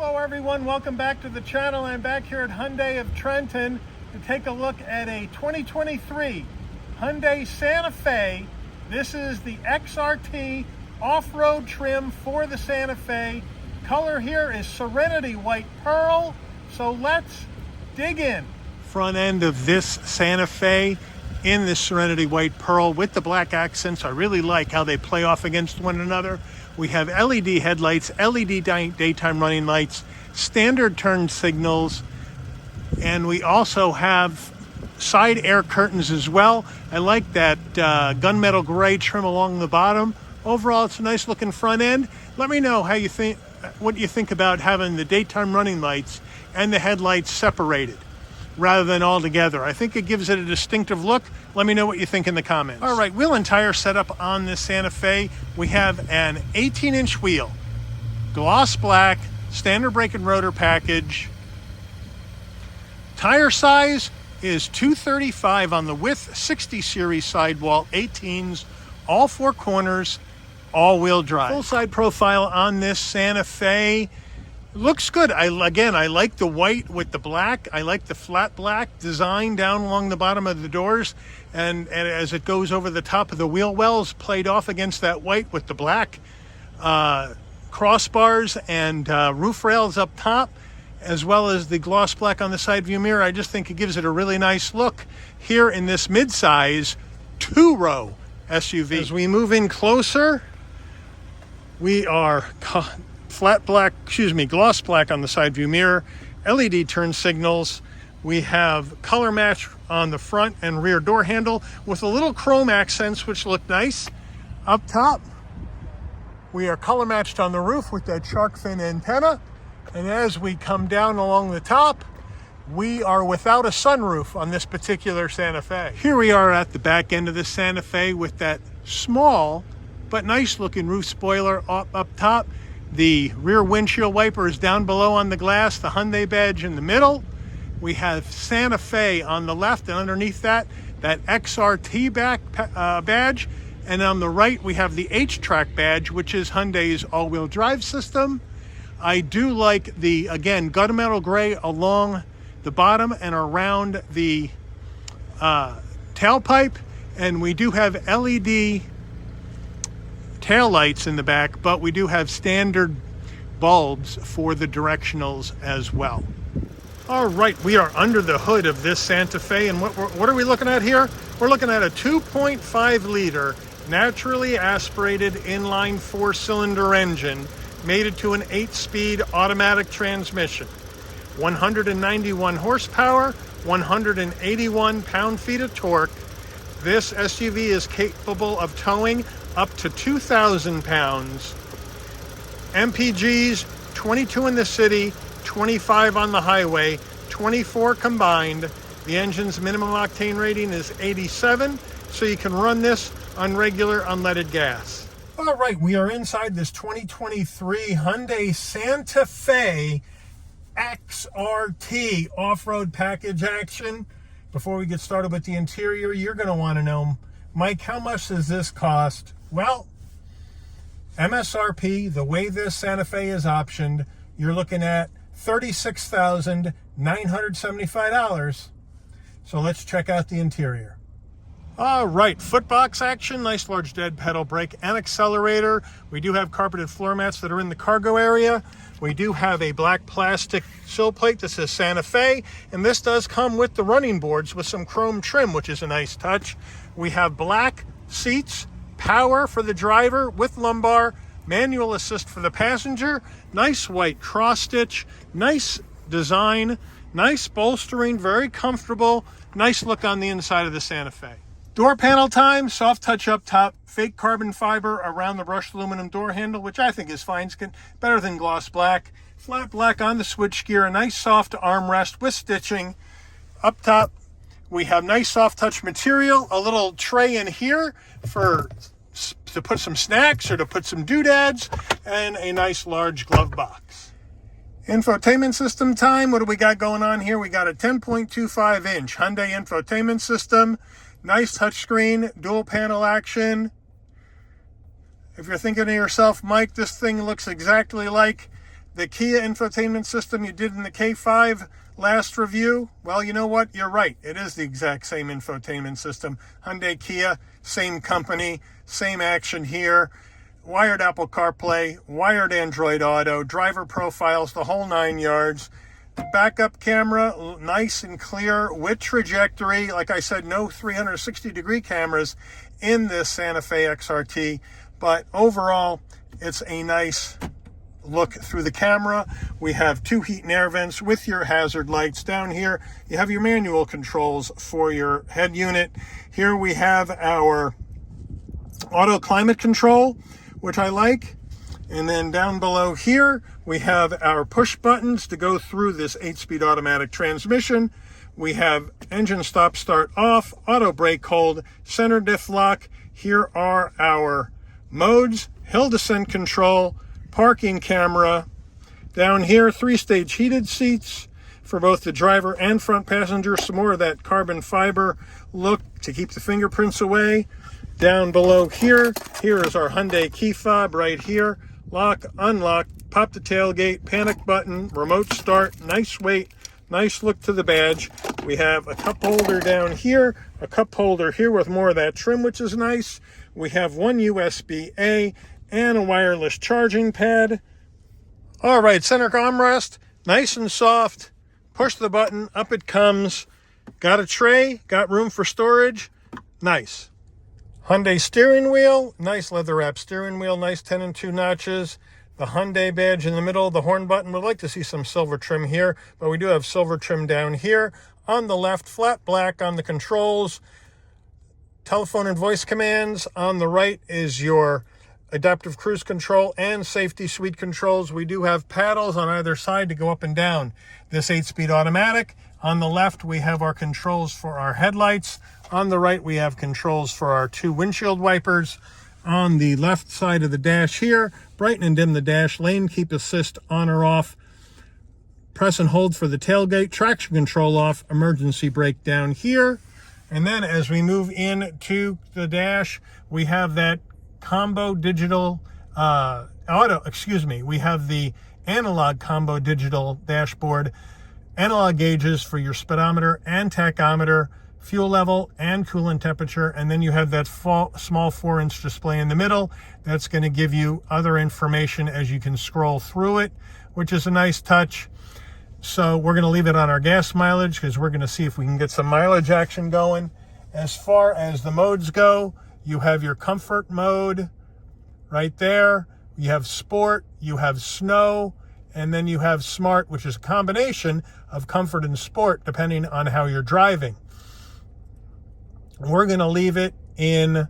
Hello everyone, welcome back to the channel. I'm back here at Hyundai of Trenton to take a look at a 2023 Hyundai Santa Fe. This is the XRT off-road trim for the Santa Fe. Color here is Serenity White Pearl, so let's dig in. Front end of this Santa Fe in this Serenity White Pearl with the black accents. I really like how they play off against one another. We have LED headlights, LED daytime running lights, standard turn signals, and we also have side air curtains as well. I like that gunmetal gray trim along the bottom. Overall, it's a nice looking front end. Let me know how you think, what you think about having the daytime running lights and the headlights separated rather than all together. I think it gives it a distinctive look. Let me know what you think in the comments. All right, wheel and tire setup on this Santa Fe. We have an 18-inch wheel, gloss black, standard brake and rotor package. Tire size is 235 on the width, 60 series sidewall, 18s, all four corners, all-wheel drive. Full side profile on this Santa Fe. Looks good. I like the white with the black. I like the flat black design down along the bottom of the doors, and as it goes over the top of the wheel wells, played off against that white with the black crossbars and roof rails up top, as well as the gloss black on the side view mirror. I just think it gives it a really nice look here in this mid-size two-row SUV. As we move in closer, we are gloss black on the side view mirror, LED turn signals. We have color match on the front and rear door handle with a little chrome accents, which look nice. Up top, we are color matched on the roof with that shark fin antenna. And as we come down along the top, we are without a sunroof on this particular Santa Fe. Here we are at the back end of the Santa Fe with that small but nice looking roof spoiler up top. The rear windshield wiper is down below on the glass, the Hyundai badge in the middle. We have Santa Fe on the left, and underneath that XRT badge. And on the right, we have the H-Track badge, which is Hyundai's all-wheel drive system. I do like the, again, gunmetal gray along the bottom and around the tailpipe. And we do have LED tail lights in the back, but we do have standard bulbs for the directionals as well. All right, we are under the hood of this Santa Fe, and what are we looking at here? We're looking at a 2.5 liter naturally aspirated inline 4-cylinder engine mated to an 8-speed automatic transmission, 191 horsepower, 181 pound-feet of torque. This SUV is capable of towing up to 2,000 pounds. Mpgs, 22 in the city, 25 on the highway, 24 combined. The engine's minimum octane rating is 87, so you can run this on regular unleaded gas. All right, we are inside this 2023 Hyundai Santa Fe XRT off-road package action. Before we get started with the interior, you're going to want to know, Mike, how much does this cost? Well, MSRP, the way this Santa Fe is optioned, you're looking at $36,975. So let's check out the interior. All right, footbox action, nice large dead pedal brake and accelerator. We do have carpeted floor mats that are in the cargo area. We do have a black plastic sill plate that says Santa Fe, and this does come with the running boards with some chrome trim, which is a nice touch. We have black seats, power for the driver with lumbar, manual assist for the passenger, nice white cross stitch, nice design, nice bolstering, very comfortable, nice look on the inside of the Santa Fe. Door panel time, soft touch up top, fake carbon fiber around the brushed aluminum door handle, which I think is fine, it's better than gloss black. Flat black on the switchgear, a nice soft armrest with stitching. Up top, we have nice soft touch material, a little tray in here to put some snacks or to put some doodads, and a nice large glove box. Infotainment system time, what do we got going on here? We got a 10.25 inch Hyundai infotainment system, nice touchscreen, dual panel action. If you're thinking to yourself, Mike, this thing looks exactly like the Kia infotainment system you did in the K5 last review? Well, you know what? You're right. It is the exact same infotainment system. Hyundai, Kia, same company, same action here. Wired Apple CarPlay, wired Android Auto, driver profiles, the whole 9 yards. Backup camera, nice and clear with trajectory. Like I said, no 360-degree cameras in this Santa Fe XRT, but overall, it's a nice look through the camera. We have 2 heat and air vents with your hazard lights. Down here, you have your manual controls for your head unit. Here we have our auto climate control, which I like. And then down below here, we have our push buttons to go through this 8-speed automatic transmission. We have engine stop, start off, auto brake hold, center diff lock. Here are our modes, hill descent control, parking camera. Down here, 3-stage heated seats for both the driver and front passenger. Some more of that carbon fiber look to keep the fingerprints away. Down below here is our Hyundai key fob right here. Lock, unlock, pop the tailgate, panic button, remote start, nice weight, nice look to the badge. We have a cup holder down here, a cup holder here with more of that trim, which is nice. We have one USB-A and a wireless charging pad. All right, center armrest, nice and soft. Push the button, up it comes. Got a tray, got room for storage, nice. Hyundai steering wheel, nice leather wrap steering wheel, nice 10 and 2 notches. The Hyundai badge in the middle, the horn button. Would like to see some silver trim here, but we do have silver trim down here. On the left, flat black on the controls. Telephone and voice commands. On the right is your adaptive cruise control and safety suite controls. We do have paddles on either side to go up and down this 8-speed automatic. On the left, we have our controls for our headlights. On the right, we have controls for our 2 windshield wipers. On the left side of the dash here, brighten and dim the dash, lane keep assist on or off, press and hold for the tailgate, traction control off, emergency brake down here. And then as we move into the dash, we have that combo digital we have the analog combo digital dashboard, analog gauges for your speedometer and tachometer, fuel level and coolant temperature, and then you have that small 4-inch display in the middle that's going to give you other information as you can scroll through it, which is a nice touch. So we're going to leave it on our gas mileage because we're going to see if we can get some mileage action going. As far as the modes go, you have your comfort mode right there. You have sport, you have snow, and then you have smart, which is a combination of comfort and sport depending on how you're driving. We're going to leave it in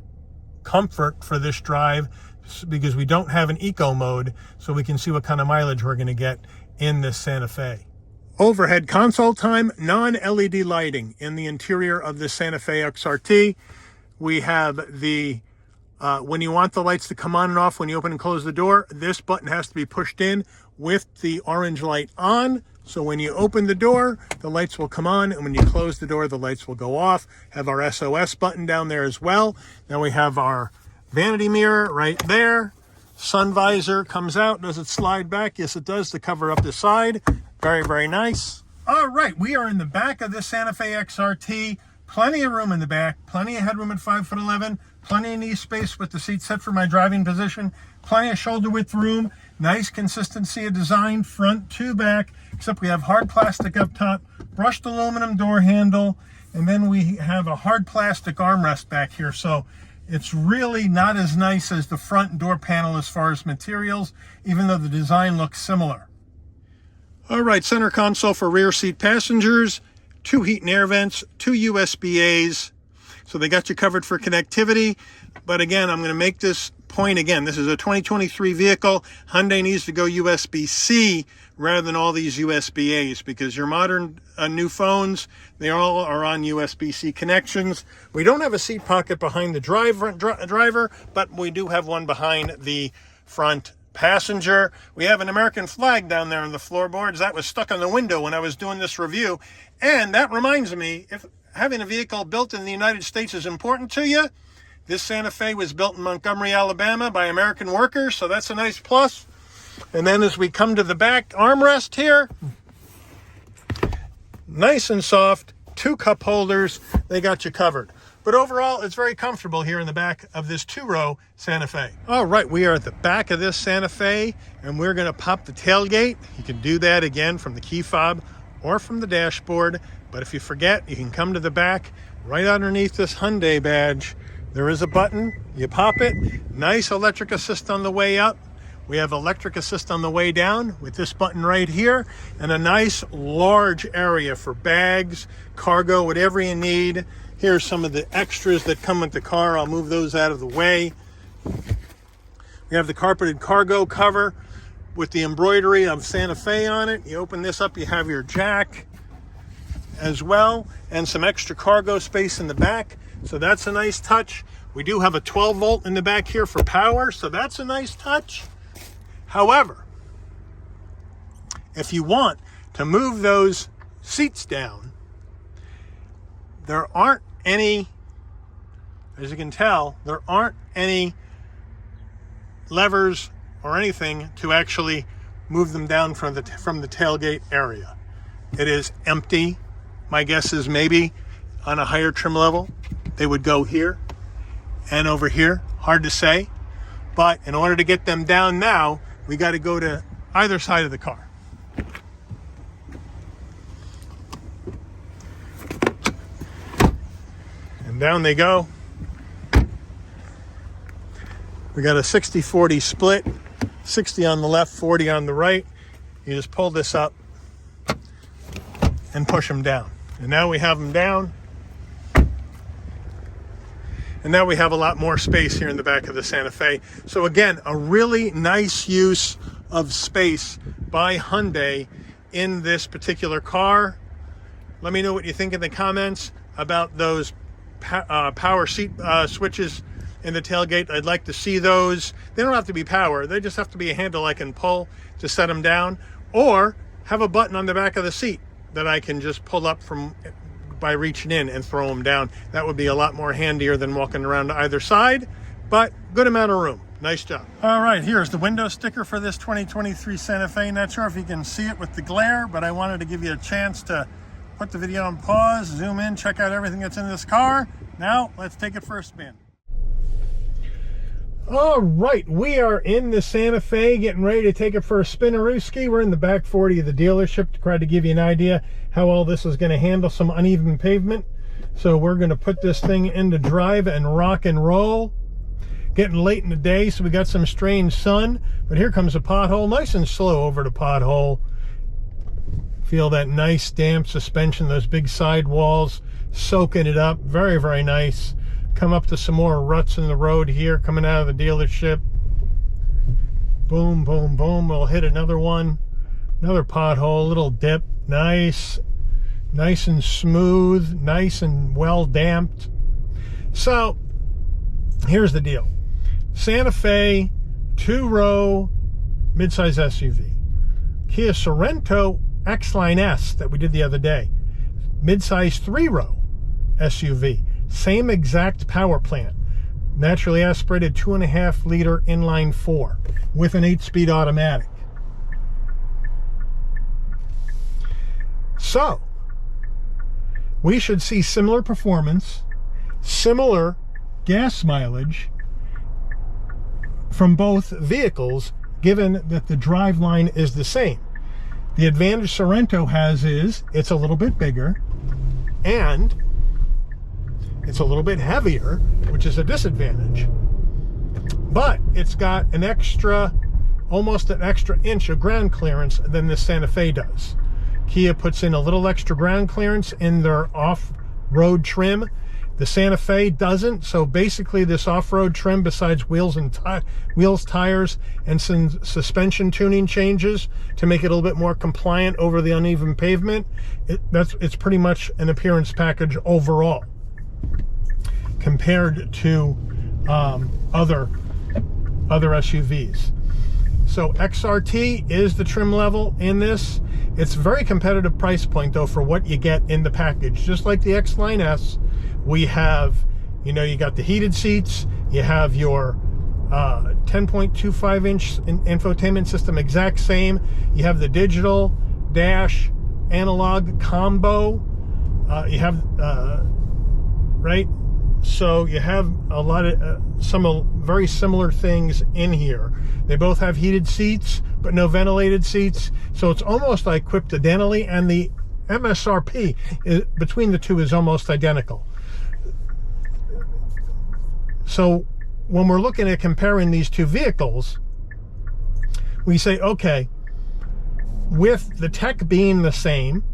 comfort for this drive because we don't have an eco mode, so we can see what kind of mileage we're going to get in this Santa Fe. Overhead console time, non-LED lighting in the interior of the Santa Fe XRT. We have the, when you want the lights to come on and off when you open and close the door, this button has to be pushed in with the orange light on. So when you open the door, the lights will come on, and when you close the door, the lights will go off. Have our SOS button down there as well. Now we have our vanity mirror right there. Sun visor comes out. Does it slide back? Yes, it does, to cover up the side. Very, very nice. All right, we are in the back of this Santa Fe XRT. Plenty of room in the back, plenty of headroom at 5'11", plenty of knee space with the seat set for my driving position, plenty of shoulder width room, nice consistency of design front to back, except we have hard plastic up top, brushed aluminum door handle, and then we have a hard plastic armrest back here. So it's really not as nice as the front door panel as far as materials, even though the design looks similar. All right, center console for rear seat passengers. 2 heat and air vents, 2 USB-As. So they got you covered for connectivity. But again, I'm going to make this point again. This is a 2023 vehicle. Hyundai needs to go USB-C rather than all these USB-As, because your modern new phones, they all are on USB-C connections. We don't have a seat pocket behind the driver, but we do have one behind the front passenger. We have an American flag down there on the floorboards. That was stuck on the window when I was doing this review. And that reminds me, if having a vehicle built in the United States is important to you, this Santa Fe was built in Montgomery, Alabama by American workers, so that's a nice plus. And then as we come to the back armrest here, nice and soft, 2 cup holders, they got you covered. But overall, it's very comfortable here in the back of this 2-row Santa Fe. All right, we are at the back of this Santa Fe, and we're gonna pop the tailgate. You can do that again from the key fob or from the dashboard. But if you forget, you can come to the back. Right underneath this Hyundai badge, there is a button. You pop it. Nice electric assist on the way up. We have electric assist on the way down with this button right here, and a nice large area for bags, cargo, whatever you need. Here's some of the extras that come with the car. I'll move those out of the way. We have the carpeted cargo cover with the embroidery of Santa Fe on it. You open this up, you have your jack as well, and some extra cargo space in the back. So that's a nice touch. We do have a 12 volt in the back here for power, so that's a nice touch. However, if you want to move those seats down, there aren't any, as you can tell, there aren't any levers or anything to actually move them down from the tailgate area. It is empty. My guess is maybe on a higher trim level, they would go here and over here. Hard to say. But in order to get them down now, we got to go to either side of the car. And down they go. We got a 60-40 split, 60 on the left, 40 on the right. You just pull this up and push them down. And now we have them down. And now we have a lot more space here in the back of the Santa Fe. So again, a really nice use of space by Hyundai in this particular car. Let me know what you think in the comments about those power seat switches in the tailgate. I'd like to see those. They don't have to be power. They just have to be a handle I can pull to set them down, or have a button on the back of the seat that I can just pull up from by reaching in and throw them down. That would be a lot more handier than walking around to either side, but good amount of room. Nice job. All right, here's the window sticker for this 2023 Santa Fe. Not sure if you can see it with the glare, but I wanted to give you a chance to put the video on pause, zoom in, check out everything that's in this car. Now, let's take it for a spin. All right, we are in the Santa Fe, getting ready to take it for a spinnerooski. We're in the back 40 of the dealership to try to give you an idea how all this is going to handle some uneven pavement. So we're going to put this thing into drive and rock and roll. Getting late in the day, so we got some strange sun, but here comes a pothole, nice and slow over the pothole. Feel that nice damp suspension, those big sidewalls, soaking it up. Very, very nice. Come up to some more ruts in the road here, coming out of the dealership. Boom, boom, boom. We'll hit another one. Another pothole, little dip. Nice. Nice and smooth. Nice and well damped. So, here's the deal. Santa Fe, 2-row, midsize SUV. Kia Sorento X-Line S that we did the other day. Midsize 3-row SUV. Same exact power plant. Naturally aspirated 2.5 liter inline 4 with an 8-speed automatic. So, we should see similar performance, similar gas mileage from both vehicles, given that the driveline is the same. The advantage Sorento has is it's a little bit bigger and it's a little bit heavier, which is a disadvantage. But it's got an extra, almost an extra inch of ground clearance than the Santa Fe does. Kia puts in a little extra ground clearance in their off-road trim. The Santa Fe doesn't, so basically this off-road trim, besides wheels, tires, and some suspension tuning changes to make it a little bit more compliant over the uneven pavement, it's pretty much an appearance package overall compared to other SUVs. So XRT is the trim level in this. It's a very competitive price point though for what you get in the package. Just like the X-Line S, we have, you got the heated seats, you have your 10.25 inch infotainment system, exact same. You have the digital dash analog combo. You have right, so you have a lot of some very similar things in here. They both have heated seats but no ventilated seats, so it's almost like equipped identically, and the MSRP between the two is almost identical. So when we're looking at comparing these two vehicles, we say, okay, with the tech being the same,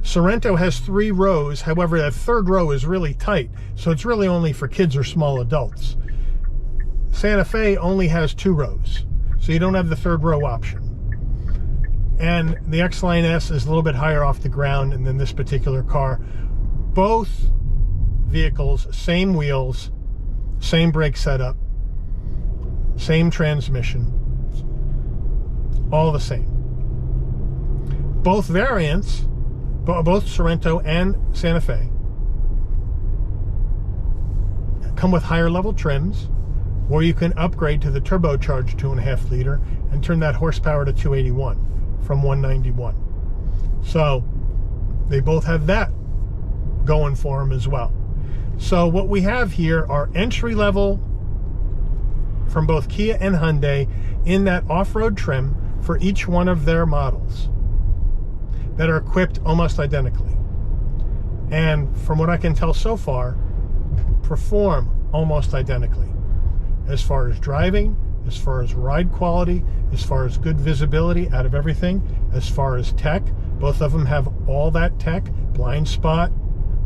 Sorento has 3 rows. However, that third row is really tight, so it's really only for kids or small adults. Santa Fe only has 2 rows, so you don't have the third row option. And the X-Line S is a little bit higher off the ground than this particular car. Both vehicles, same wheels, same brake setup, same transmission, all the same. Both variants, both Sorento and Santa Fe, come with higher level trims, or you can upgrade to the turbocharged 2.5 liter and turn that horsepower to 281 from 191. So they both have that going for them as well. So what we have here are entry level from both Kia and Hyundai in that off-road trim for each one of their models that are equipped almost identically, and from what I can tell so far, perform almost identically as far as driving, as far as ride quality, as far as good visibility out of everything, as far as tech. Both of them have all that tech: blind spot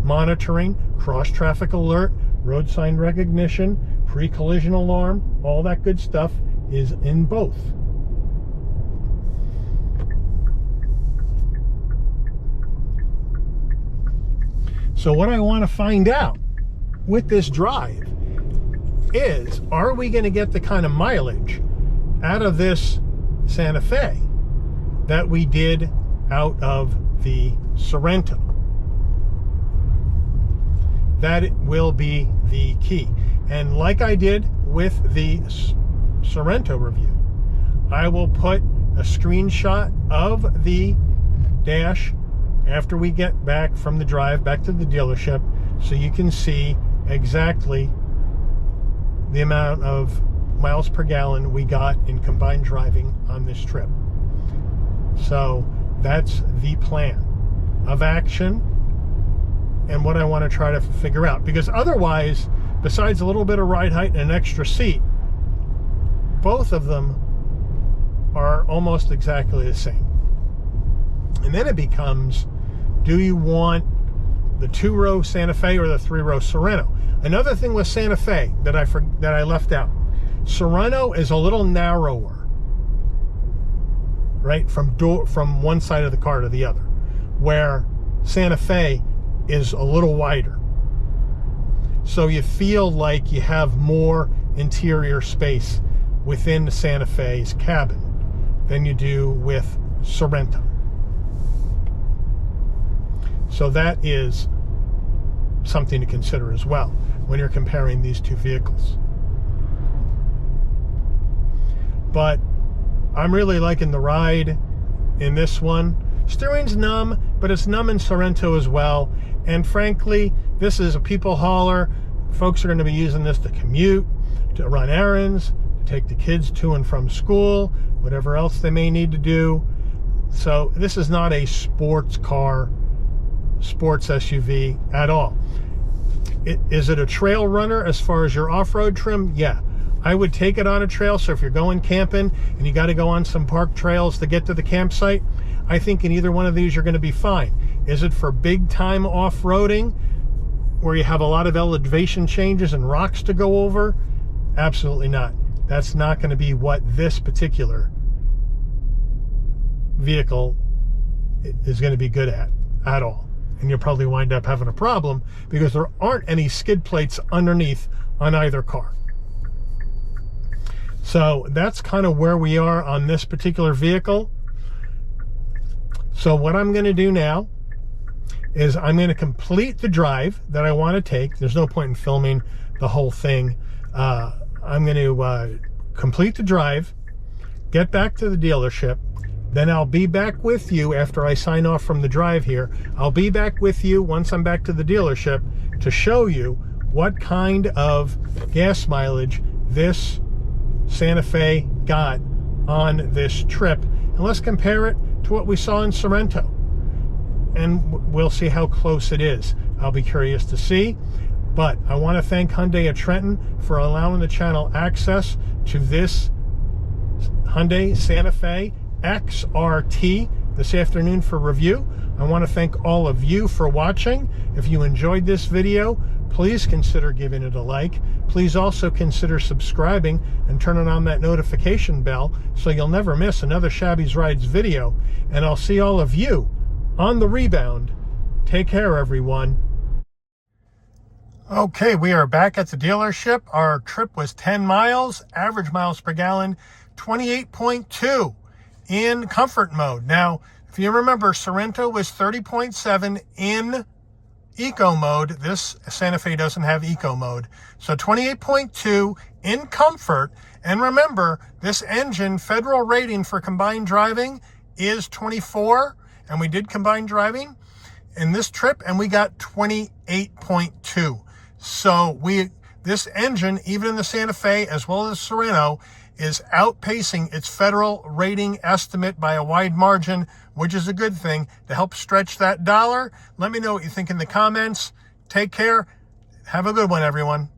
monitoring, cross traffic alert, road sign recognition, pre-collision alarm. All that good stuff is in both. So what I want to find out with this drive is, are we going to get the kind of mileage out of this Santa Fe that we did out of the Sorento? That will be the key. And like I did with the Sorento review, I will put a screenshot of the dash after we get back from the drive back to the dealership, so you can see exactly the amount of miles per gallon we got in combined driving on this trip. So that's the plan of action and what I want to try to figure out, because otherwise, besides a little bit of ride height and an extra seat, both of them are almost exactly the same. And then it becomes, do you want the 2-row Santa Fe or the 3-row Sorento? Another thing with Santa Fe that I left out, Sorento is a little narrower, right, from one side of the car to the other, where Santa Fe is a little wider. So you feel like you have more interior space within the Santa Fe's cabin than you do with Sorento. So that is something to consider as well when you're comparing these two vehicles. But I'm really liking the ride in this one. Steering's numb, but it's numb in Sorento as well. And frankly, this is a people hauler. Folks are going to be using this to commute, to run errands, to take the kids to and from school, whatever else they may need to do. So this is not a sports car, sports SUV at all. Is it a trail runner as far as your off-road trim? Yeah, I would take it on a trail. So if you're going camping and you got to go on some park trails to get to the campsite, I think in either one of these you're going to be fine. Is it for big time off-roading where you have a lot of elevation changes and rocks to go over? Absolutely not. That's not going to be what this particular vehicle is going to be good at all. And you'll probably wind up having a problem because there aren't any skid plates underneath on either car. So that's kind of where we are on this particular vehicle. So what I'm going to do now is I'm going to complete the drive that I want to take. There's no point in filming the whole thing. I'm going to complete the drive, get back to the dealership. Then I'll be back with you after I sign off from the drive here. I'll be back with you once I'm back to the dealership to show you what kind of gas mileage this Santa Fe got on this trip. And let's compare it to what we saw in Sorrento. And we'll see how close it is. I'll be curious to see. But I want to thank Hyundai of Trenton for allowing the channel access to this Hyundai Santa Fe XRT this afternoon for review. I want to thank all of you for watching. If you enjoyed this video, please consider giving it a like. Please also consider subscribing and turning on that notification bell so you'll never miss another Shabby's Rides video. And I'll see all of you on the rebound. Take care, everyone. Okay, we are back at the dealership. Our trip was 10 miles, average miles per gallon, 28.2 in comfort mode. Now, if you remember, Sorrento was 30.7 in eco mode. This Santa Fe doesn't have eco mode. So 28.2 in comfort. And remember, this engine federal rating for combined driving is 24. And we did combined driving in this trip, and we got 28.2. So this engine, even in the Santa Fe as well as Sorrento, is outpacing its federal rating estimate by a wide margin, which is a good thing to help stretch that dollar. Let me know what you think in the comments. Take care. Have a good one, everyone.